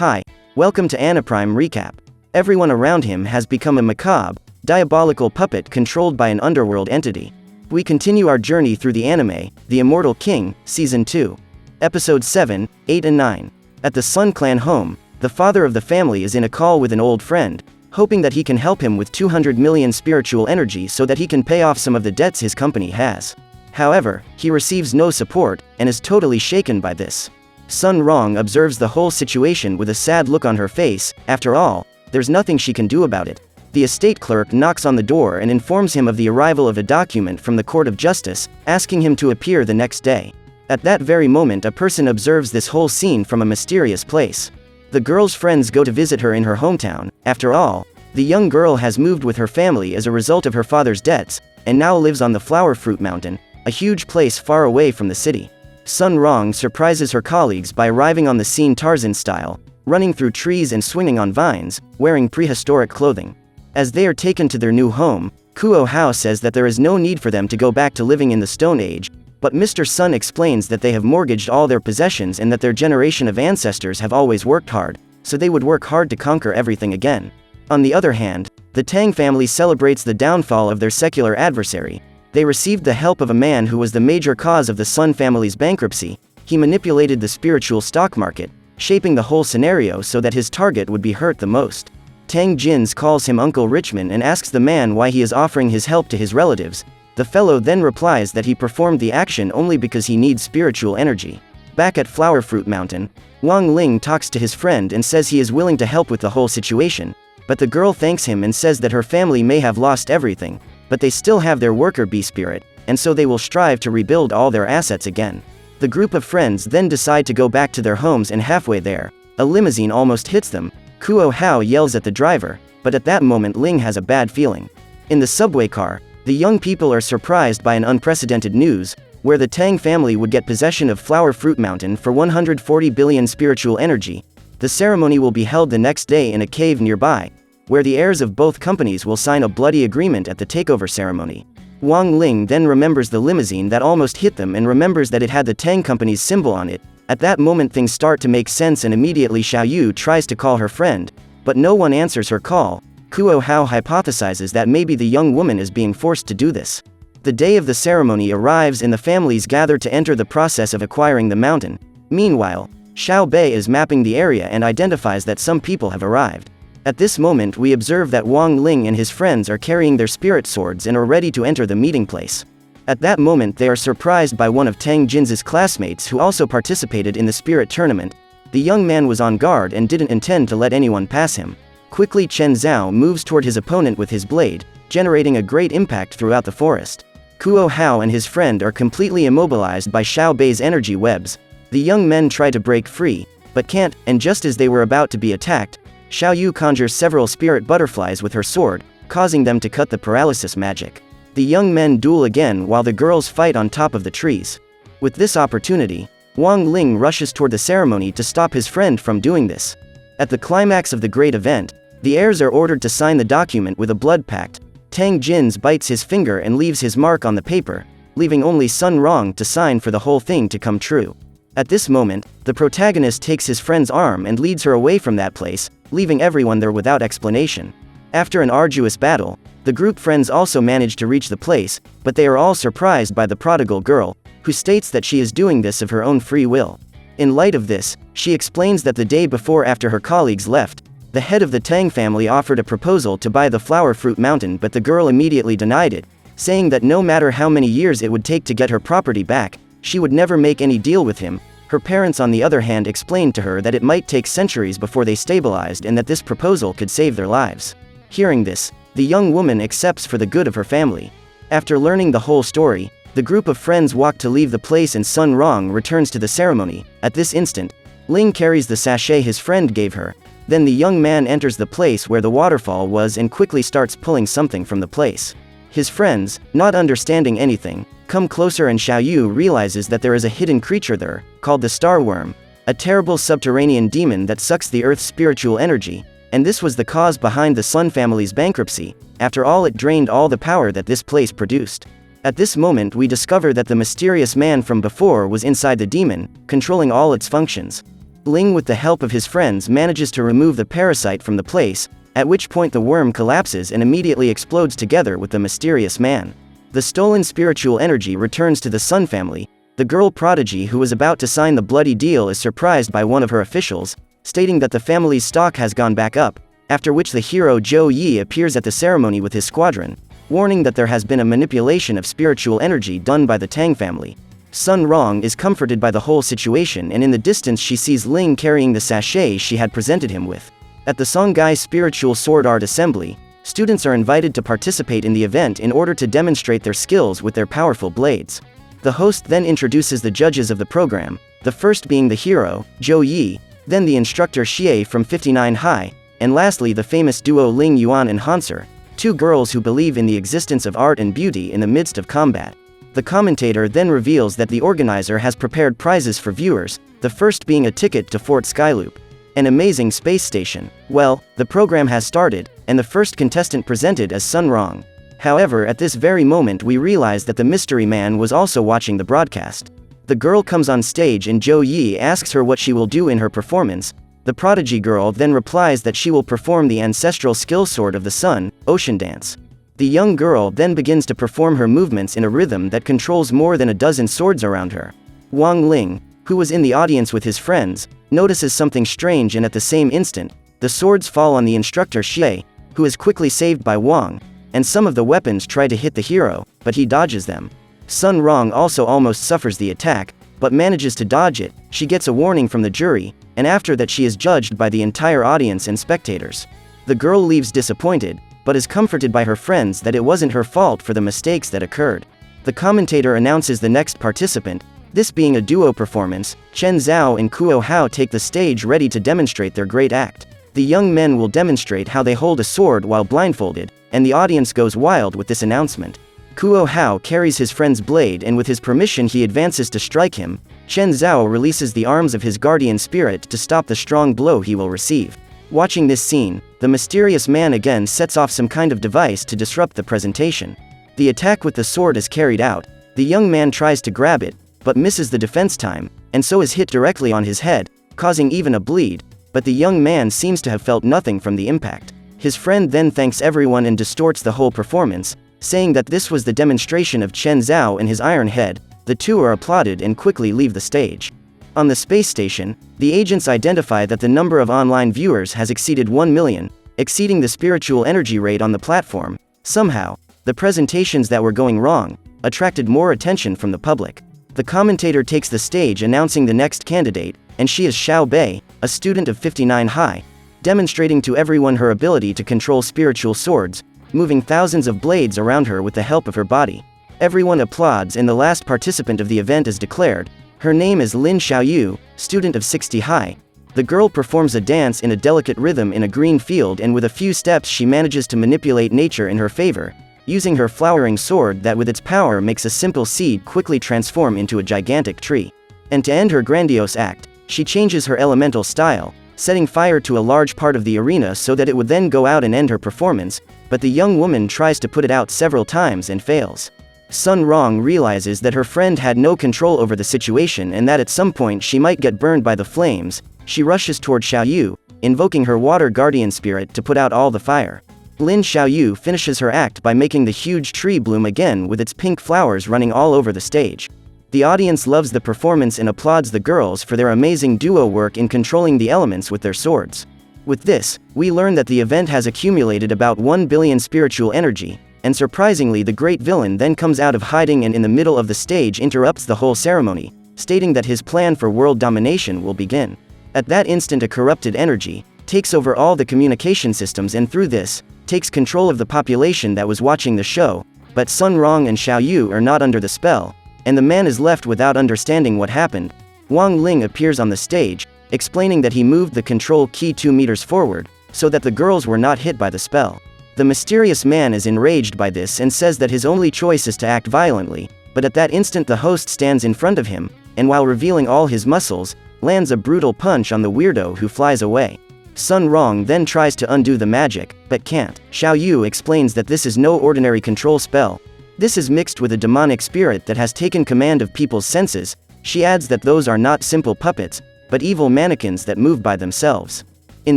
Hi, welcome to Anaprime Recap. Everyone around him has become a macabre, diabolical puppet controlled by an underworld entity. We continue our journey through the anime, The Immortal King, Season 2. Episodes 7, 8 and 9. At the Sun Clan home, the father of the family is in a call with an old friend, hoping that he can help him with 200 million spiritual energy so that he can pay off some of the debts his company has. However, he receives no support, and is totally shaken by this. Sun Rong observes the whole situation with a sad look on her face. After all, there's nothing she can do about it. The estate clerk knocks on the door and informs him of the arrival of a document from the Court of Justice, asking him to appear the next day. At that very moment, a person observes this whole scene from a mysterious place. The girl's friends go to visit her in her hometown. After all, the young girl has moved with her family as a result of her father's debts, and now lives on the Flower Fruit Mountain, a huge place far away from the city. Sun Rong surprises her colleagues by arriving on the scene Tarzan style, running through trees and swinging on vines, wearing prehistoric clothing. As they are taken to their new home, Kuo Hao says that there is no need for them to go back to living in the Stone Age, but Mr. Sun explains that they have mortgaged all their possessions and that their generation of ancestors have always worked hard, so they would work hard to conquer everything again. On the other hand, the Tang family celebrates the downfall of their secular adversary. They received the help of a man who was the major cause of the Sun family's bankruptcy. He manipulated the spiritual stock market, shaping the whole scenario so that his target would be hurt the most. Tang Jins calls him Uncle Richman and asks the man why he is offering his help to his relatives. The fellow then replies that he performed the action only because he needs spiritual energy. Back at Flower Fruit Mountain, Wang Ling talks to his friend and says he is willing to help with the whole situation, but the girl thanks him and says that her family may have lost everything, but they still have their worker bee spirit, and so they will strive to rebuild all their assets again. The group of friends then decide to go back to their homes, and halfway there, a limousine almost hits them. Kuo Hao yells at the driver, but at that moment Ling has a bad feeling. In the subway car, the young people are surprised by an unprecedented news, where the Tang family would get possession of Flower Fruit Mountain for 140 billion spiritual energy. The ceremony will be held the next day in a cave nearby, where the heirs of both companies will sign a bloody agreement at the takeover ceremony. Wang Ling then remembers the limousine that almost hit them and remembers that it had the Tang company's symbol on it. At that moment things start to make sense, and immediately Xiao Yu tries to call her friend, but no one answers her call. Kuo Hao hypothesizes that maybe the young woman is being forced to do this. The day of the ceremony arrives and the families gather to enter the process of acquiring the mountain. Meanwhile, Xiao Bei is mapping the area and identifies that some people have arrived. At this moment we observe that Wang Ling and his friends are carrying their spirit swords and are ready to enter the meeting place. At that moment they are surprised by one of Tang Jin's classmates who also participated in the spirit tournament. The young man was on guard and didn't intend to let anyone pass him. Quickly Chen Zhao moves toward his opponent with his blade, generating a great impact throughout the forest. Kuo Hao and his friend are completely immobilized by Xiao Bei's energy webs. The young men try to break free, but can't, and just as they were about to be attacked, Xiao Yu conjures several spirit butterflies with her sword, causing them to cut the paralysis magic. The young men duel again while the girls fight on top of the trees. With this opportunity, Wang Ling rushes toward the ceremony to stop his friend from doing this. At the climax of the great event, the heirs are ordered to sign the document with a blood pact. Tang Jins bites his finger and leaves his mark on the paper, leaving only Sun Rong to sign for the whole thing to come true. At this moment, the protagonist takes his friend's arm and leads her away from that place, leaving everyone there without explanation. After an arduous battle, the group friends also manage to reach the place, but they are all surprised by the prodigal girl, who states that she is doing this of her own free will. In light of this, she explains that the day before, after her colleagues left, the head of the Tang family offered a proposal to buy the Flower Fruit Mountain, but the girl immediately denied it, saying that no matter how many years it would take to get her property back, she would never make any deal with him. Her parents on the other hand explained to her that it might take centuries before they stabilized and that this proposal could save their lives. Hearing this, the young woman accepts for the good of her family. After learning the whole story, the group of friends walk to leave the place and Sun Rong returns to the ceremony. At this instant, Ling carries the sachet his friend gave her. Then the young man enters the place where the waterfall was and quickly starts pulling something from the place. His friends, not understanding anything, come closer and Xiao Yu realizes that there is a hidden creature there, called the Star Worm, a terrible subterranean demon that sucks the Earth's spiritual energy, and this was the cause behind the Sun family's bankruptcy. After all, it drained all the power that this place produced. At this moment we discover that the mysterious man from before was inside the demon, controlling all its functions. Ling, with the help of his friends, manages to remove the parasite from the place, at which point the worm collapses and immediately explodes together with the mysterious man. The stolen spiritual energy returns to the Sun family. The girl prodigy who was about to sign the bloody deal is surprised by one of her officials, stating that the family's stock has gone back up, after which the hero Zhou Yi appears at the ceremony with his squadron, warning that there has been a manipulation of spiritual energy done by the Tang family. Sun Rong is comforted by the whole situation, and in the distance she sees Ling carrying the sachet she had presented him with. At the Songhai Spiritual Sword Art Assembly, students are invited to participate in the event in order to demonstrate their skills with their powerful blades. The host then introduces the judges of the program, the first being the hero, Zhou Yi, then the instructor Xie from 59 High, and lastly the famous duo Ling Yuan and Hanser, two girls who believe in the existence of art and beauty in the midst of combat. The commentator then reveals that the organizer has prepared prizes for viewers, the first being a ticket to Fort Skyloop, an amazing space station. Well, the program has started, and the first contestant presented as Sun Rong. However, at this very moment we realize that the mystery man was also watching the broadcast. The girl comes on stage and Zhou Yi asks her what she will do in her performance. The prodigy girl then replies that she will perform the ancestral skill sword of the sun, Ocean Dance. The young girl then begins to perform her movements in a rhythm that controls more than a dozen swords around her. Wang Ling, who was in the audience with his friends, notices something strange, and at the same instant, the swords fall on the instructor Xie, who is quickly saved by Wang, and some of the weapons try to hit the hero, but he dodges them. Sun Rong also almost suffers the attack, but manages to dodge it. She gets a warning from the jury, and after that she is judged by the entire audience and spectators. The girl leaves disappointed, but is comforted by her friends that it wasn't her fault for the mistakes that occurred. The commentator announces the next participant, this being a duo performance. Chen Zhao and Kuo Hao take the stage ready to demonstrate their great act. The young men will demonstrate how they hold a sword while blindfolded, and the audience goes wild with this announcement. Kuo Hao carries his friend's blade, and with his permission he advances to strike him. Chen Zhao releases the arms of his guardian spirit to stop the strong blow he will receive. Watching this scene, the mysterious man again sets off some kind of device to disrupt the presentation. The attack with the sword is carried out. The young man tries to grab it, but misses the defense time, and so is hit directly on his head, causing even a bleed, but the young man seems to have felt nothing from the impact. His friend then thanks everyone and distorts the whole performance, saying that this was the demonstration of Chen Zhao and his iron head. The two are applauded and quickly leave the stage. On the space station, the agents identify that the number of online viewers has exceeded 1 million, exceeding the spiritual energy rate on the platform. Somehow, the presentations that were going wrong attracted more attention from the public. The commentator takes the stage announcing the next candidate, and she is Xiao Bei, a student of 59 High, demonstrating to everyone her ability to control spiritual swords, moving thousands of blades around her with the help of her body. Everyone applauds, and the last participant of the event is declared. Her name is Lin Xiaoyu, student of 60 High. The girl performs a dance in a delicate rhythm in a green field, and with a few steps she manages to manipulate nature in her favor, using her flowering sword that with its power makes a simple seed quickly transform into a gigantic tree. And to end her grandiose act, she changes her elemental style, setting fire to a large part of the arena so that it would then go out and end her performance, but the young woman tries to put it out several times and fails. Sun Rong realizes that her friend had no control over the situation and that at some point she might get burned by the flames. She rushes toward Xiaoyu, invoking her water guardian spirit to put out all the fire. Lin Xiaoyu finishes her act by making the huge tree bloom again with its pink flowers running all over the stage. The audience loves the performance and applauds the girls for their amazing duo work in controlling the elements with their swords. With this, we learn that the event has accumulated about 1 billion spiritual energy, and surprisingly the great villain then comes out of hiding and in the middle of the stage interrupts the whole ceremony, stating that his plan for world domination will begin. At that instant a corrupted energy takes over all the communication systems and through this, takes control of the population that was watching the show, but Sun Rong and Xiaoyu are not under the spell, and the man is left without understanding what happened. Wang Ling appears on the stage, explaining that he moved the control key 2 meters forward, so that the girls were not hit by the spell. The mysterious man is enraged by this and says that his only choice is to act violently, but at that instant the host stands in front of him, and while revealing all his muscles, lands a brutal punch on the weirdo who flies away. Sun Rong then tries to undo the magic, but can't. Xiaoyu explains that this is no ordinary control spell. This is mixed with a demonic spirit that has taken command of people's senses. She adds that those are not simple puppets, but evil mannequins that move by themselves. In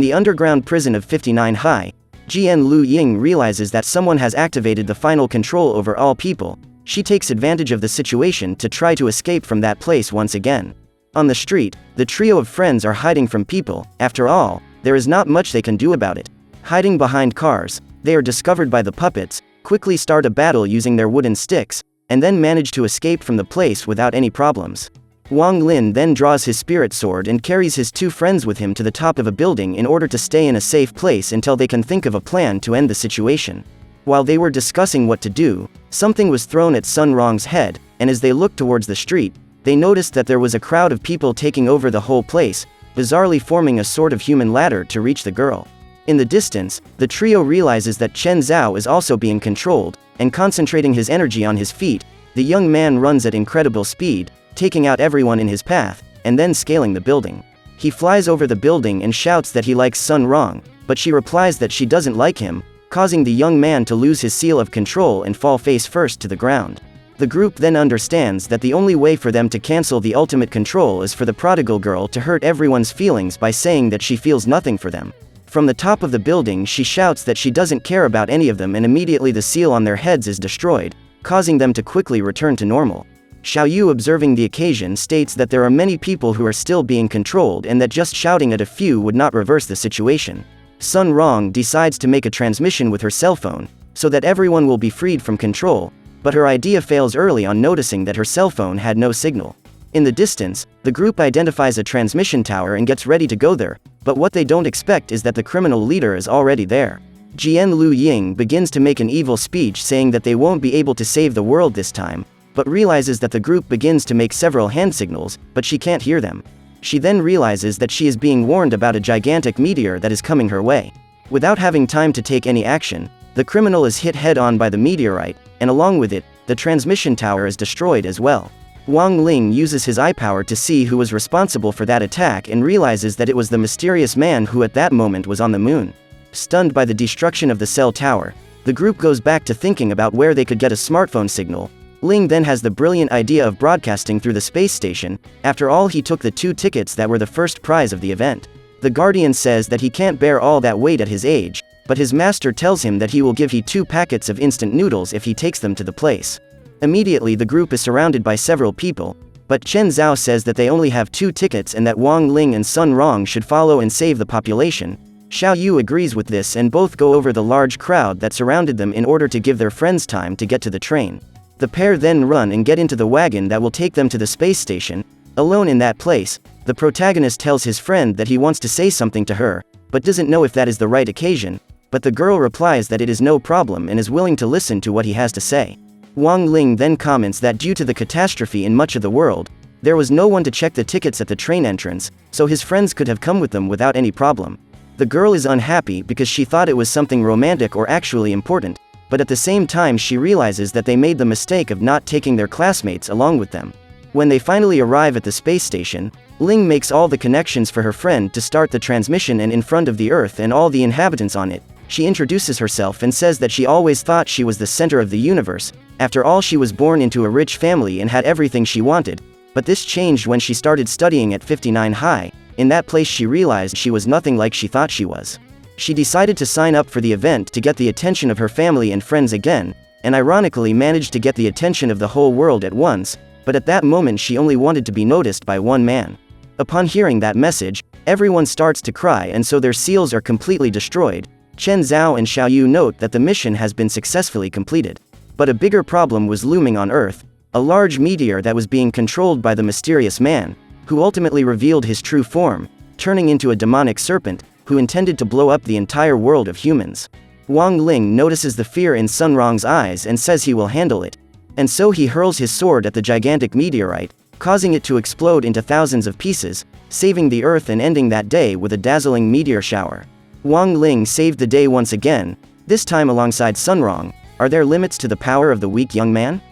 the underground prison of 59 High, GN Lu Ying realizes that someone has activated the final control over all people. She takes advantage of the situation to try to escape from that place once again. On the street, the trio of friends are hiding from people. After all, there is not much they can do about it. Hiding behind cars, they are discovered by the puppets, quickly start a battle using their wooden sticks, and then manage to escape from the place without any problems. Wang Ling then draws his spirit sword and carries his two friends with him to the top of a building in order to stay in a safe place until they can think of a plan to end the situation. While they were discussing what to do, something was thrown at Sun Rong's head, and as they looked towards the street, they noticed that there was a crowd of people taking over the whole place, bizarrely forming a sort of human ladder to reach the girl. In the distance, the trio realizes that Chen Zhao is also being controlled, and concentrating his energy on his feet, the young man runs at incredible speed, taking out everyone in his path, and then scaling the building. He flies over the building and shouts that he likes Sun Rong, but she replies that she doesn't like him, causing the young man to lose his seal of control and fall face first to the ground. The group then understands that the only way for them to cancel the ultimate control is for the prodigal girl to hurt everyone's feelings by saying that she feels nothing for them. From the top of the building she shouts that she doesn't care about any of them, and immediately the seal on their heads is destroyed, causing them to quickly return to normal. Xiao Yu, observing the occasion, states that there are many people who are still being controlled and that just shouting at a few would not reverse the situation. Sun Rong decides to make a transmission with her cell phone, so that everyone will be freed from control, but her idea fails early on, noticing that her cell phone had no signal. In the distance, the group identifies a transmission tower and gets ready to go there, but what they don't expect is that the criminal leader is already there. GN Lu Ying begins to make an evil speech saying that they won't be able to save the world this time, but realizes that the group begins to make several hand signals, but she can't hear them. She then realizes that she is being warned about a gigantic meteor that is coming her way. Without having time to take any action, the criminal is hit head-on by the meteorite, and along with it, the transmission tower is destroyed as well. Wang Ling uses his eye power to see who was responsible for that attack and realizes that it was the mysterious man who at that moment was on the moon. Stunned by the destruction of the cell tower, the group goes back to thinking about where they could get a smartphone signal. Ling then has the brilliant idea of broadcasting through the space station. After all, he took the 2 tickets that were the first prize of the event. The Guardian says that he can't bear all that weight at his age, but his master tells him that he will give him 2 packets of instant noodles if he takes them to the place. Immediately the group is surrounded by several people, but Chen Zhao says that they only have 2 tickets and that Wang Ling and Sun Rong should follow and save the population. Xiao Yu agrees with this and both go over the large crowd that surrounded them in order to give their friends time to get to the train. The pair then run and get into the wagon that will take them to the space station. Alone in that place, the protagonist tells his friend that he wants to say something to her, but doesn't know if that is the right occasion, but the girl replies that it is no problem and is willing to listen to what he has to say. Wang Ling then comments that due to the catastrophe in much of the world, there was no one to check the tickets at the train entrance, so his friends could have come with them without any problem. The girl is unhappy because she thought it was something romantic or actually important, but at the same time she realizes that they made the mistake of not taking their classmates along with them. When they finally arrive at the space station, Ling makes all the connections for her friend to start the transmission, and in front of the Earth and all the inhabitants on it, she introduces herself and says that she always thought she was the center of the universe. After all, she was born into a rich family and had everything she wanted, but this changed when she started studying at 59 High. In that place she realized she was nothing like she thought she was. She decided to sign up for the event to get the attention of her family and friends again, and ironically managed to get the attention of the whole world at once, but at that moment she only wanted to be noticed by one man. Upon hearing that message, everyone starts to cry and so their seals are completely destroyed. Chen Zhao and Xiao Yu note that the mission has been successfully completed. But a bigger problem was looming on Earth, a large meteor that was being controlled by the mysterious man, who ultimately revealed his true form, turning into a demonic serpent, who intended to blow up the entire world of humans. Wang Ling notices the fear in Sun Rong's eyes and says he will handle it. And so he hurls his sword at the gigantic meteorite, causing it to explode into thousands of pieces, saving the Earth and ending that day with a dazzling meteor shower. Wang Ling saved the day once again, this time alongside Sun Rong. Are there limits to the power of the weak young man?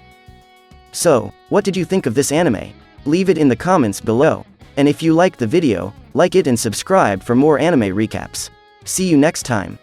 So, what did you think of this anime? Leave it in the comments below. And if you liked the video, like it and subscribe for more anime recaps. See you next time.